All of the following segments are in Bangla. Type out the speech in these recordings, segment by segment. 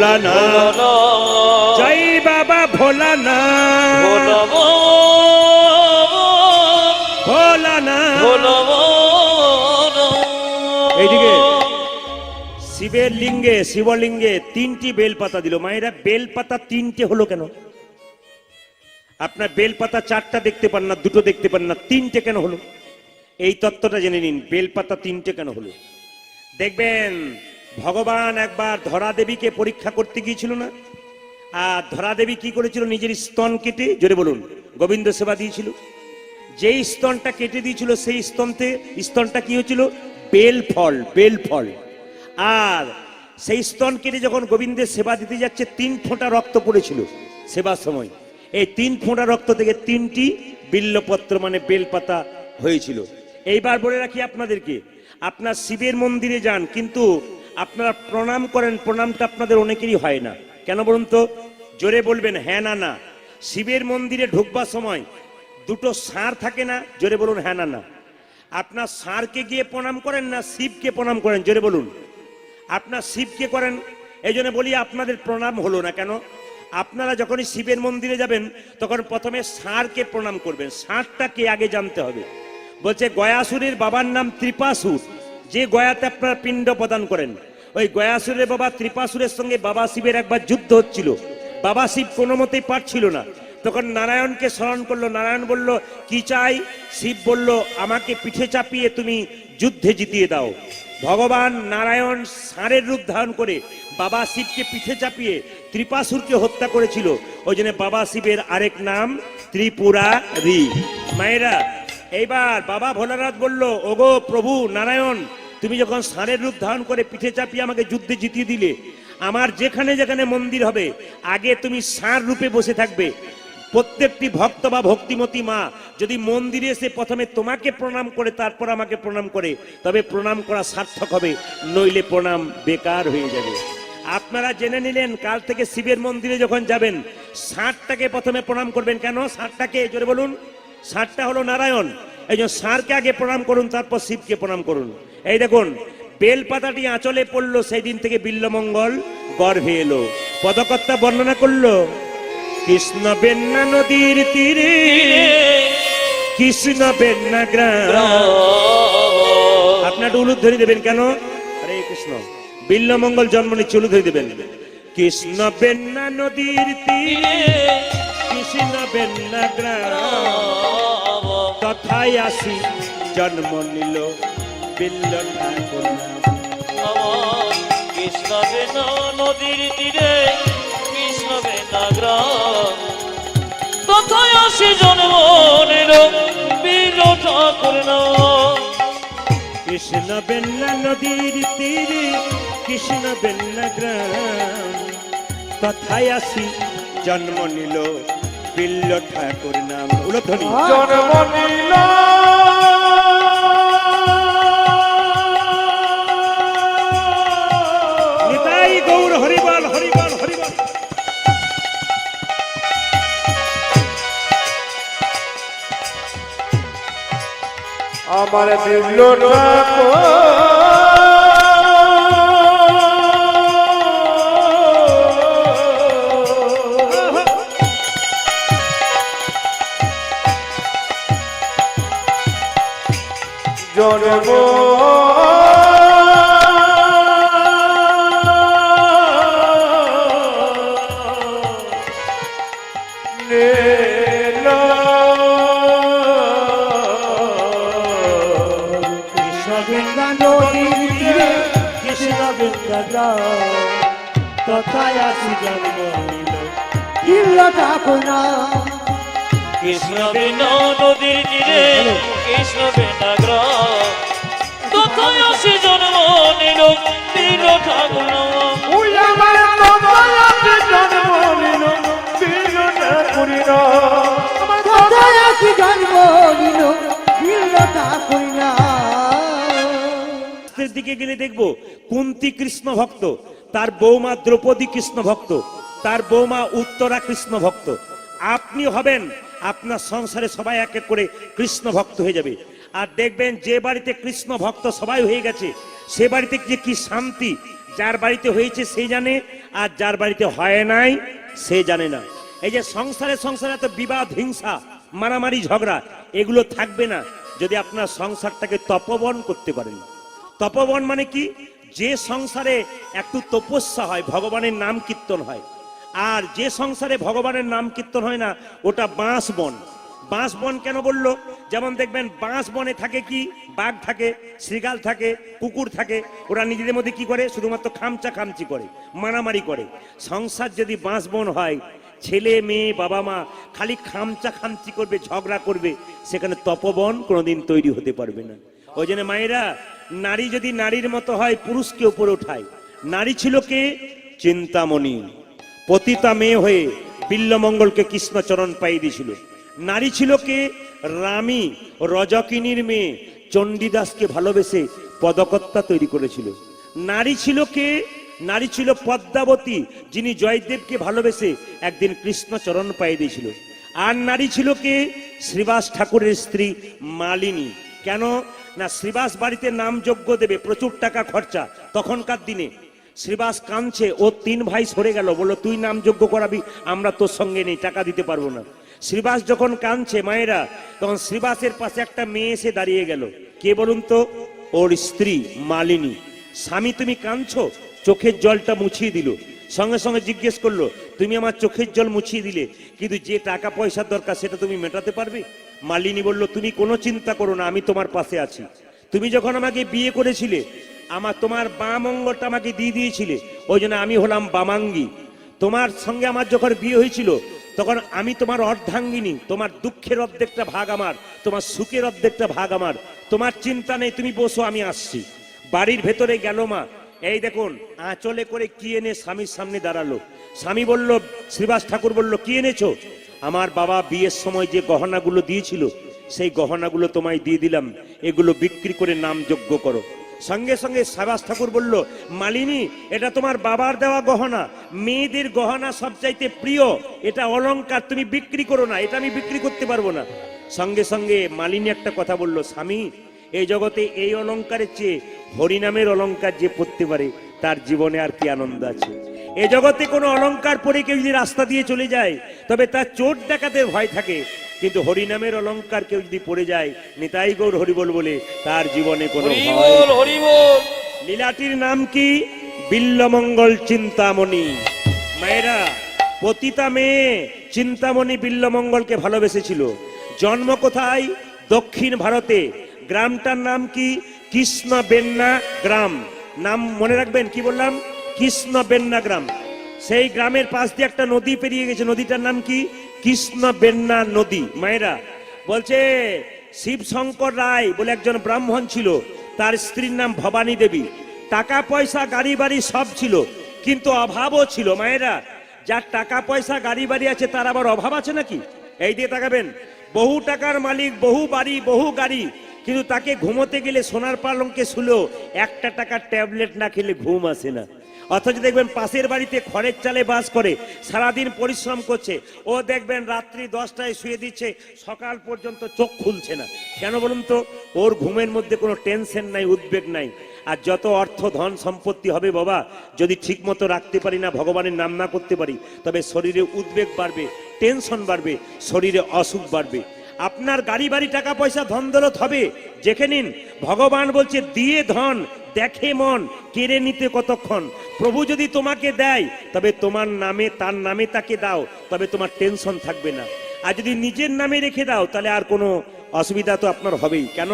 ভোলানাথ, জয় বাবা ভোলানাথ, ভোলানাথ। এইদিকে শিবের লিঙ্গে, শিবলিঙ্গে 3টি বেলপাতা দিল। মায়েরা বেলপাতা 3টে হলো কেন? আপনার বেলপাতা 4টা দেখতে পান না, 2টো দেখতে পান না, 3টে কেন হলো? এই তত্ত্বটা জেনে নিন, বেলপাতা 3টে কেন হলো। দেখবেন ভগবান একবার ধরা দেবীকে পরীক্ষা করতে গিয়েছিল না, আর ধরা দেবী কি করেছিল? নিজের স্তন কেটে, জোরে বলুন, গোবিন্দ সেবা দিয়েছিল। যেই স্তনটা কেটে দিয়েছিল সেই স্তনটা কি হয়েছিল? বেল ফল, বেল ফল। আর সেই স্তন কেটে যখন গোবিন্দের সেবা দিতে যাচ্ছে 3 ফোঁটা রক্ত পড়েছিল সেবার সময়। এই 3 ফোঁটা রক্ত থেকে 3টি বিল্লপত্র মানে বেলপাতা হয়েছিল। এইবার বলে রাখি আপনাদেরকে, আপনার শিবের মন্দিরে যান, কিন্তু আপনারা প্রণাম করেন, প্রণামটা আপনাদের অনেকেরই হয় না। কেন বলুন তো? জোরে বলবেন হ্যাঁ না না। শিবের মন্দিরে ঢুকবার সময় 2টো ষাঁড় থাকে না? জোরে বলুন হ্যাঁ না না। আপনার ষাঁড়কে গিয়ে প্রণাম করেন না শিবকে প্রণাম করেন? জোরে বলুন। আপনার শিবকে করেন। এই জন্য বলি আপনাদের প্রণাম হলো না কেন? আপনারা যখনই শিবের মন্দিরে যাবেন তখন প্রথমে ষাঁড়কে প্রণাম করবেন। ষাঁড়টাকে আগে জানতে হবে। বলছে গয়াসুরের বাবার নাম ত্রিপাসুর, যে গয়াতে আপনারা পিণ্ড প্রদান করেন। ওই গয়াসুরের বাবা ত্রিপাসুরের সঙ্গে বাবা শিবের একবার যুদ্ধ হচ্ছিল। বাবা শিব কোনো মতেই পারছিল না। তখন নারায়ণকে স্মরণ করলো। নারায়ণ বলল কি চাই? শিব বলল আমাকে পিঠে চাপিয়ে তুমি যুদ্ধে জিতিয়ে দাও। ভগবান নারায়ণ ষাঁড়ের রূপ ধারণ করে বাবা শিবকে পিঠে চাপিয়ে ত্রিপাসুরকে হত্যা করেছিল। ওই জন্য বাবা শিবের আরেক নাম ত্রিপুরারি। মায়েরা, এইবার বাবা ভোলানাথ বলল ওগো প্রভু নারায়ণ, তুমি যখন ষাঁড়ের রূপ ধারণ করে পিঠে চাপিয়ে আমাকে যুদ্ধে জিতিয়ে দিলে, আমার যেখানে যেখানে মন্দির হবে আগে তুমি ষাঁড় রূপে বসে থাকবে। প্রত্যেকটি ভক্ত বা ভক্তিমতী মা যদি মন্দিরে এসে প্রথমে তোমাকে প্রণাম করে তারপর আমাকে প্রণাম করে, তবে প্রণাম করা সার্থক হবে, নইলে প্রণাম বেকার হয়ে যাবে। আপনারা জেনে নিলেন, কাল থেকে শিবের মন্দিরে যখন যাবেন ষাঁড়টাকে প্রথমে প্রণাম করবেন। কেন ষাঁড়টাকে? জোরে বলুন। ষাঁড়টা হলো নারায়ণ, এই জন্য ষাঁড়কে আগে প্রণাম করুন, তারপর শিবকে প্রণাম করুন। এই দেখুন বেলপাতাটি আঁচলে পড়লো, সেই দিন থেকে বিল্লমঙ্গল গর্ভে এলো। পদকর্তা বর্ণনা করলো কৃষ্ণ বেন্না নদীর তীরে, কৃষ্ণ বেন্না গ্রাম। আপনার উলুদ ধরে দেবেন। কেন? হরে কৃষ্ণ। বিল্লমঙ্গল জন্ম নিচ্ছে, উলুদ ধরে দেবেন। কৃষ্ণ বেন্না নদীর তীরে, কৃষ্ণ বেন্না গ্রাম, তথায় আসি জন্ম নিল বিল্ল ঠাকুর। কৃষ্ণ বেন্না নদীর তীরে, কৃষ্ণ বেন্না গ্রাম, তথায় আসি জন্ম নিল বিল্ল ঠাকুর নাম। কৃষ্ণ বেন্না নদীর তীরে, কৃষ্ণ বেন্না গ্রাম, তথায় আসি জন্ম নিল বিল্ল ঠাকুর নাম। উলধ্বনি। জন্ম নিল নিতাই গৌর হরিবল হরিবল হরিবল। আমার বিল্ল ঠাকুর জন্ম তথায় আসি জন্ম নিল বিল্ল ঠাকুর নাম। কৃষ্ণ বেন্না নদীর তীরে, কৃষ্ণ বেন্না গ্রাম, তথায় আসি জন্ম নিল বিল্ল ঠাকুর নাম। আমার জন্ম নিল বিল্ল ঠাকুর নাম। তথায় আসি জন্ম নিল বিল্ল ঠাকুর নাম। দিকে গেলে দেখবো কুন্তি কৃষ্ণ ভক্ত, তার বৌমা দ্রৌপদী কৃষ্ণ ভক্ত, তার বৌমা উত্তরা কৃষ্ণ ভক্ত। আপনি হবেন, আপনার সংসারে সবাই এক এক করে কৃষ্ণ ভক্ত হয়ে যাবে। আর দেখবেন যে বাড়িতে কৃষ্ণ ভক্ত সবাই হয়ে গেছে সে বাড়িতে যে কি শান্তি, যার বাড়িতে হয়েছে সে জানে, আর যার বাড়িতে হয় নাই সে জানে না। এই যে সংসারে সংসারে এত বিবাদ, হিংসা, মারামারি, ঝগড়া, এগুলো থাকবে না যদি আপনার সংসারটাকে তপবন করতে পারেন। তপবন মানে কি? যে সংসারে একটু তপস্যা হয়, ভগবানের নাম কীর্তন হয়। আর যে সংসারে ভগবানের নাম কীর্তন হয় না, ওটা বাঁশ বন। বাঁশ বন কেন বললো? যেমন দেখবেন বাঁশ বনে থাকে কি, বাঘ থাকে, শৃগাল থাকে, কুকুর থাকে। ওরা নিজেদের মধ্যে কি করে? শুধুমাত্র খামচা খামচি করে, মারামারি করে। সংসার যদি বাঁশ বন হয়, ছেলে মেয়ে বাবা মা খালি খামচা খামচি করবে, ঝগড়া করবে, সেখানে তপবন কোনোদিন তৈরি হতে পারবে না। ওই জন্য মায়েরা, নারী যদি নারীর মতো হয়, পুরুষকে উপরে ওঠায়। নারী ছিল কে? চিন্তামণি। পতিতা মেয়ে হয়ে বিল্লমঙ্গলকে কৃষ্ণচরণ পাইয়ে দিয়েছিল। নারী ছিল কে? রামী, রজকিনীর মেয়ে, চণ্ডীদাসকে ভালোবেসে পদকর্তা তৈরি করেছিল। নারী ছিল কে? নারী ছিল পদ্মাবতী, যিনি জয়দেবকে ভালোবেসে একদিন কৃষ্ণচরণ পাইয়ে দিয়েছিল। আর নারী ছিল কে? শ্রীবাস ঠাকুরের স্ত্রী মালিনী। কেন না? শ্রীবাস বাড়িতে নাম যজ্ঞ দেবে, প্রচুর টাকা খরচা। তখনকার দিনে শ্রীবাস কাঁদছে, ও 3 ভাই সরে গেল, বললো তুই নাম যজ্ঞ করাবি, আমরা তোর সঙ্গে নেই, টাকা দিতে পারবো না। শ্রীবাস যখন কাঁদছে মায়েরা, তখন শ্রীবাসের পাশে একটা মেয়ে এসে দাঁড়িয়ে গেল। কে বলুন তো? ওর স্ত্রী মালিনী। স্বামী তুমি কাঁদছো? চোখের জলটা মুছিয়ে দিল। সঙ্গে সঙ্গে জিজ্ঞেস করলো, তুমি আমার চোখের জল মুছিয়ে দিলে, কিন্তু যে টাকা পয়সার দরকার সেটা তুমি মেটাতে পারবে? মালিনী বলল, তুমি কোনো চিন্তা করো না, আমি তোমার পাশে আছি। তুমি যখন আমাকে বিয়ে করেছিলে, তোমার বাম অঙ্গটা আমাকে দিয়ে দিয়েছিলে, ওই জন্য আমি হলাম বামাঙ্গী। তোমার সঙ্গে আমার যখন বিয়ে হয়েছিল, তখন আমি তোমার অর্ধাঙ্গিনী। তোমার দুঃখের অর্ধেকটা ভাগ আমার, তোমার সুখের অর্ধেকটা ভাগ আমার। তোমার চিন্তা নেই, তুমি বসো, আমি আসছি। বাড়ির ভেতরে গেল মা, এই দেখুন আঁচলে করে কি এনে স্বামীর সামনে দাঁড়ালো। স্বামী বলল, শ্রীবাস ঠাকুর বলল, কি এনেছো? আমার বাবা বিয়ের সময় যে গহনাগুলো দিয়েছিল, সেই গহনাগুলো তোমায় দিয়ে দিলাম, এগুলো বিক্রি করে নাম যজ্ঞ করো। সঙ্গে সঙ্গে শ্রীবাস ঠাকুর বলল, মালিনী, এটা তোমার বাবার দেওয়া গহনা, মেয়েদের গহনা সবচাইতে প্রিয়, এটা অলংকার, তুমি বিক্রি করো না, এটা আমি বিক্রি করতে পারবো না। সঙ্গে সঙ্গে মালিনী একটা কথা বলল, স্বামী, এই জগতে এই অলংকারের চেয়ে হরিনামের অলংকার যে পড়তে পারে, তার জীবনে আর কি আনন্দ আছে? এ জগতে কোনো অলংকার পরে কেউ যদি রাস্তা দিয়ে চলে যায়, তবে তার চোট ডাকাতে ভয় থাকে। কিন্তু হরিনামের অলংকার কেউ যদি পড়ে যায়, নিতাই গৌর হরিবোল বলে, তার জীবনে কোনো ভয়। লীলাটির নাম কি? বিল্লমঙ্গল চিন্তামণি। মায়েরা, পতিতা মেয়ে চিন্তামণি বিল্লমঙ্গলকে ভালোবেসেছিল। জন্ম কোথায়? দক্ষিণ ভারতে। গ্রামটার নাম কি? কৃষ্ণবেন্না গ্রাম। নাম মনে রাখবেন, কি বললাম? কৃষ্ণবেন্না গ্রাম। সেই গ্রামের পাশ দিয়ে একটা নদী পেরিয়ে গেছে, নদীটার নাম কি? কৃষ্ণবেন্না নদী। মায়েরা বলছে, শিবশঙ্কর রায় বলে একজন ব্রাহ্মণ ছিল, তার স্ত্রীর নাম ভবানী দেবী। টাকা পয়সা গাড়ি বাড়ি সব ছিল, কিন্তু অভাবও ছিল। মায়েরা, যার টাকা পয়সা গাড়ি বাড়ি আছে, তার আবার অভাব আছে নাকি? এই দিয়ে তাকাবেন, বহু টাকার মালিক, বহু বাড়ি, বহু গাড়ি, কিন্তু তাকে ঘুমোতে গেলে সোনার পালঙ্কে শুলেও একটা টাকার ট্যাবলেট না খেলে ঘুম আসে না। অথচ দেখবেন পাশের বাড়িতে খড়ের চালে বাস করে, সারাদিন পরিশ্রম করছে, ও দেখবেন রাত্রি 10টায় শুয়ে দিচ্ছে, সকাল পর্যন্ত চোখ খুলছে না। কেন বলুন তো? ওর ঘুমের মধ্যে কোনো টেনশন নাই, উদ্বেগ নাই। আর যত অর্থ ধন সম্পত্তি হবে বাবা, যদি ঠিক মতো রাখতে পারি না, ভগবানের নাম না করতে পারি, তবে শরীরে উদ্বেগ বাড়বে, টেনশন বাড়বে, শরীরে অসুখ বাড়বে। আপনার গাড়ি বাড়ি টাকা পয়সা ধন দৌলত হবে, দেখে নিন। ভগবান বলছে, দিয়ে ধন দেখে মন, কেড়ে নিতে কতক্ষণ। প্রভু যদি তোমাকে দেয়, তবে তোমার নামে, তার নামে তাকে দাও, তবে তোমার টেনশন থাকবে না। আর যদি নিজের নামে রেখে দাও, তাহলে আর কোনো অসুবিধা তো আপনার হবেই। কেন?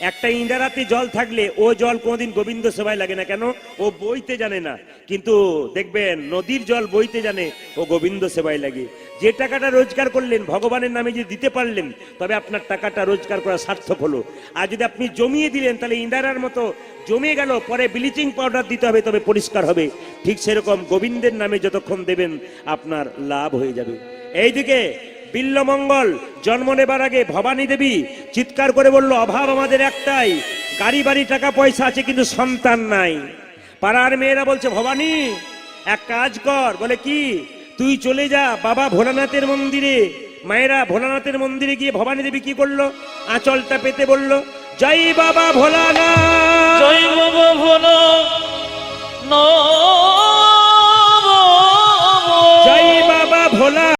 একটা ইন্দারাতে জল থাকলে ও জল কোনোদিন গোবিন্দ সেবায় লাগে না। কেন? ও বইতে জানে না। কিন্তু দেখবেন নদীর জল বইতে জানে, ও গোবিন্দ সেবায় লাগে। যে টাকাটা রোজগার করলেন, ভগবানের নামে যদি দিতে পারলেন, তবে আপনার টাকাটা রোজগার করা সার্থক হলো। আর যদি আপনি জমিয়ে দিলেন, তাহলে ইন্দারার মতো জমে গেল, পরে ব্লিচিং পাউডার দিতে হবে, তবে পরিষ্কার হবে। ঠিক সেরকম গোবিন্দের নামে যতক্ষণ দেবেন, আপনার লাভ হয়ে যাবে। এইদিকে বিল্লমঙ্গল জন্ম নেবার আগে ভবানী দেবী চিৎকার করে বলল, অভাব আমাদের একটাই, গাড়ি বাড়ি টাকা পয়সা আছে, কিন্তু সন্তান নাই। পাড়ার মেয়েরা বলছে, ভবানী এক কাজ কর। বলে, কি? তুই চলে যা বাবা ভোলানাথের মন্দিরে। মায়েরা ভোলানাথের মন্দিরে গিয়ে ভবানী দেবী কি করলো? আঁচলটা পেতে বলল, জয় বাবা ভোলানাথ।